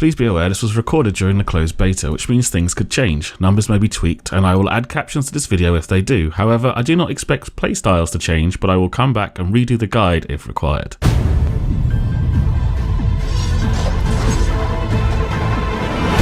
Please be aware this was recorded during the closed beta, which means things could change, numbers may be tweaked, and I will add captions to this video if they do. However, I do not expect playstyles to change, but I will come back and redo the guide if required.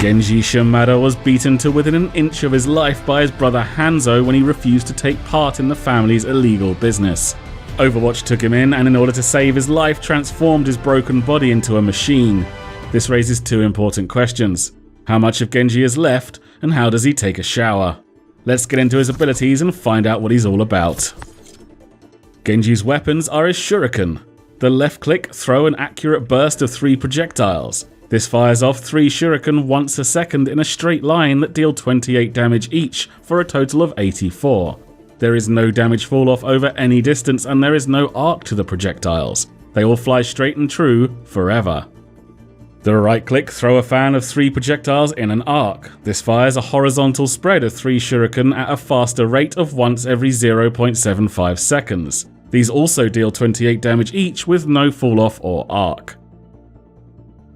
Genji Shimada was beaten to within an inch of his life by his brother Hanzo when he refused to take part in the family's illegal business. Overwatch took him in and in order to save his life transformed his broken body into a machine. This raises two important questions. How much of Genji is left, and how does he take a shower? Let's get into his abilities and find out what he's all about. Genji's weapons are his shuriken. The left click throw an accurate burst of 3 projectiles. This fires off 3 shuriken once a second in a straight line that deal 28 damage each for a total of 84. There is no damage fall off over any distance and there is no arc to the projectiles. They all fly straight and true forever. The right click throw a fan of 3 projectiles in an arc. This fires a horizontal spread of 3 shuriken at a faster rate of once every 0.75 seconds. These also deal 28 damage each with no fall off or arc.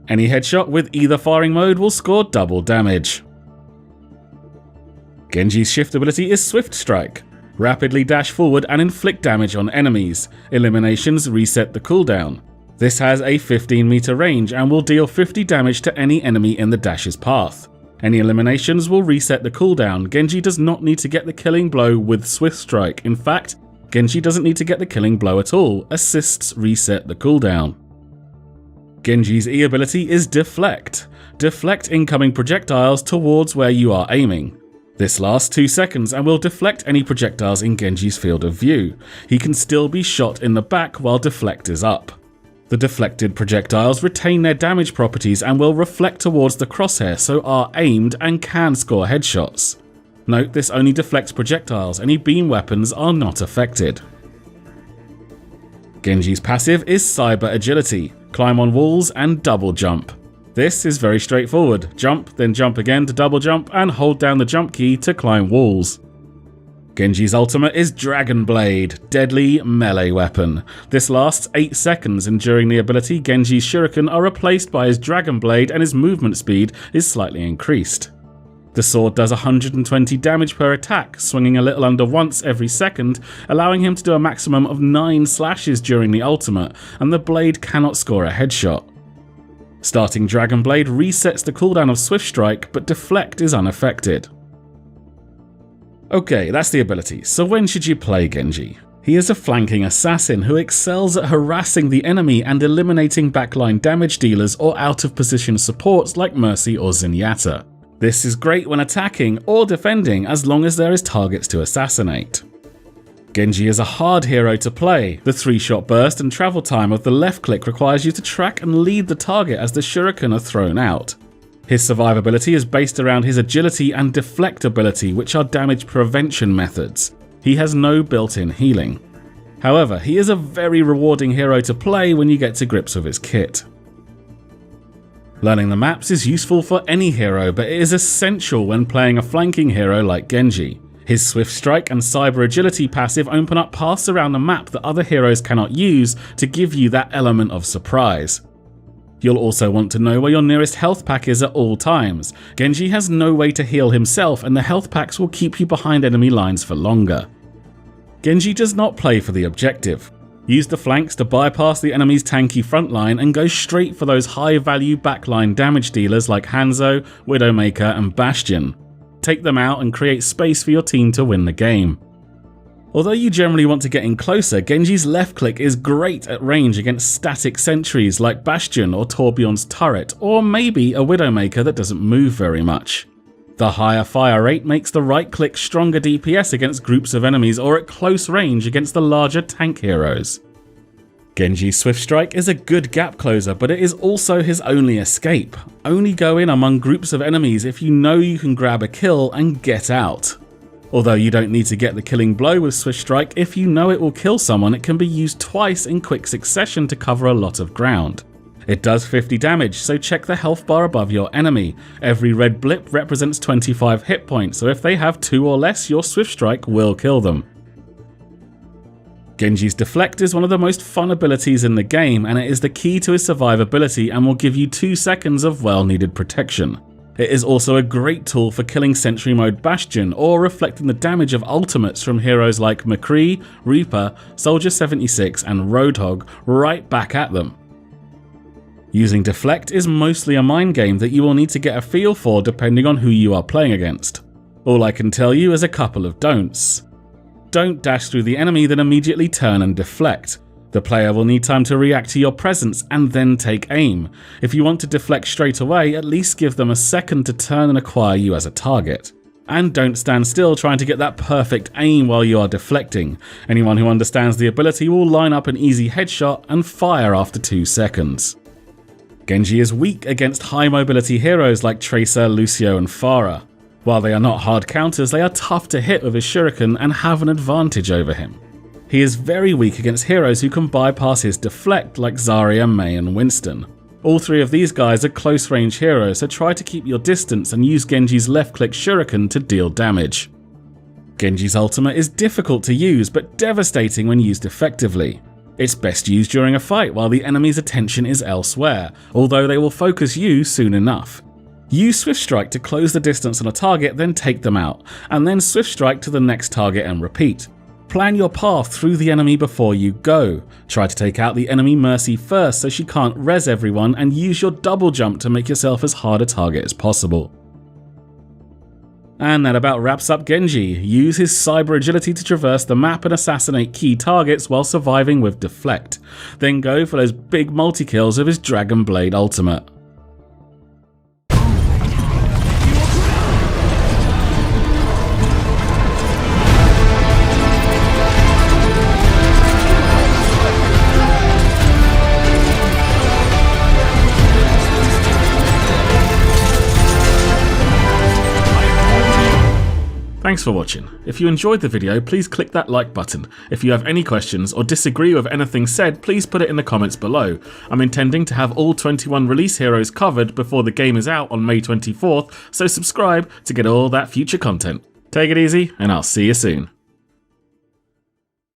Any headshot with either firing mode will score double damage. Genji's shift ability is Swift Strike. Rapidly dash forward and inflict damage on enemies. Eliminations reset the cooldown. This has a 15 meter range and will deal 50 damage to any enemy in the dash's path. Any eliminations will reset the cooldown. Genji does not need to get the killing blow with Swift Strike. In fact, Genji doesn't need to get the killing blow at all. Assists reset the cooldown. Genji's E ability is Deflect. Deflect incoming projectiles towards where you are aiming. This lasts 2 seconds and will deflect any projectiles in Genji's field of view. He can still be shot in the back while Deflect is up. The deflected projectiles retain their damage properties and will reflect towards the crosshair, so are aimed and can score headshots. Note this only deflects projectiles, any beam weapons are not affected. Genji's passive is Cyber Agility, climb on walls and double jump. This is very straightforward, jump, then jump again to double jump and hold down the jump key to climb walls. Genji's ultimate is Dragon Blade, deadly melee weapon. This lasts 8 seconds and during the ability Genji's shuriken are replaced by his Dragon Blade and his movement speed is slightly increased. The sword does 120 damage per attack, swinging a little under once every second, allowing him to do a maximum of 9 slashes during the ultimate, and the blade cannot score a headshot. Starting Dragon Blade resets the cooldown of Swift Strike, but Deflect is unaffected. Okay, that's the ability, so when should you play Genji? He is a flanking assassin who excels at harassing the enemy and eliminating backline damage dealers or out of position supports like Mercy or Zenyatta. This is great when attacking or defending as long as there is targets to assassinate. Genji is a hard hero to play. The 3-shot burst and travel time of the left click requires you to track and lead the target as the shuriken are thrown out. His survivability is based around his agility and deflect ability, which are damage prevention methods. He has no built-in healing. However, he is a very rewarding hero to play when you get to grips with his kit. Learning the maps is useful for any hero, but it is essential when playing a flanking hero like Genji. His Swift Strike and Cyber Agility passive open up paths around the map that other heroes cannot use to give you that element of surprise. You'll also want to know where your nearest health pack is at all times. Genji has no way to heal himself and the health packs will keep you behind enemy lines for longer. Genji does not play for the objective. Use the flanks to bypass the enemy's tanky front line and go straight for those high value backline damage dealers like Hanzo, Widowmaker and Bastion. Take them out and create space for your team to win the game. Although you generally want to get in closer, Genji's left click is great at range against static sentries like Bastion or Torbjorn's turret, or maybe a Widowmaker that doesn't move very much. The higher fire rate makes the right click stronger DPS against groups of enemies or at close range against the larger tank heroes. Genji's Swift Strike is a good gap closer, but it is also his only escape. Only go in among groups of enemies if you know you can grab a kill and get out. Although you don't need to get the killing blow with Swift Strike, if you know it will kill someone, it can be used twice in quick succession to cover a lot of ground. It does 50 damage, so check the health bar above your enemy. Every red blip represents 25 hit points, so if they have 2 or less, your Swift Strike will kill them. Genji's Deflect is one of the most fun abilities in the game, and it is the key to his survivability and will give you 2 seconds of well-needed protection. It is also a great tool for killing Sentry Mode Bastion or reflecting the damage of ultimates from heroes like McCree, Reaper, Soldier 76 and Roadhog right back at them. Using Deflect is mostly a mind game that you will need to get a feel for depending on who you are playing against. All I can tell you is a couple of don'ts. Don't dash through the enemy, then immediately turn and deflect. The player will need time to react to your presence and then take aim. If you want to deflect straight away, at least give them a second to turn and acquire you as a target. And don't stand still trying to get that perfect aim while you are deflecting. Anyone who understands the ability will line up an easy headshot and fire after 2 seconds. Genji is weak against high mobility heroes like Tracer, Lucio and Pharah. While they are not hard counters, they are tough to hit with his shuriken and have an advantage over him. He is very weak against heroes who can bypass his deflect like Zarya, Mei and Winston. All 3 of these guys are close range heroes, so try to keep your distance and use Genji's left click shuriken to deal damage. Genji's Ultima is difficult to use but devastating when used effectively. It's best used during a fight while the enemy's attention is elsewhere, although they will focus you soon enough. Use Swift Strike to close the distance on a target, then take them out, and then Swift Strike to the next target and repeat. Plan your path through the enemy before you go. Try to take out the enemy Mercy first so she can't res everyone, and use your double jump to make yourself as hard a target as possible. And that about wraps up Genji. Use his cyber agility to traverse the map and assassinate key targets while surviving with Deflect. Then go for those big multi-kills of his Dragon Blade ultimate. Thanks for watching. If you enjoyed the video, please click that like button. If you have any questions or disagree with anything said, please put it in the comments below. I'm intending to have all 21 release heroes covered before the game is out on May 24th, so subscribe to get all that future content. Take it easy, and I'll see you soon.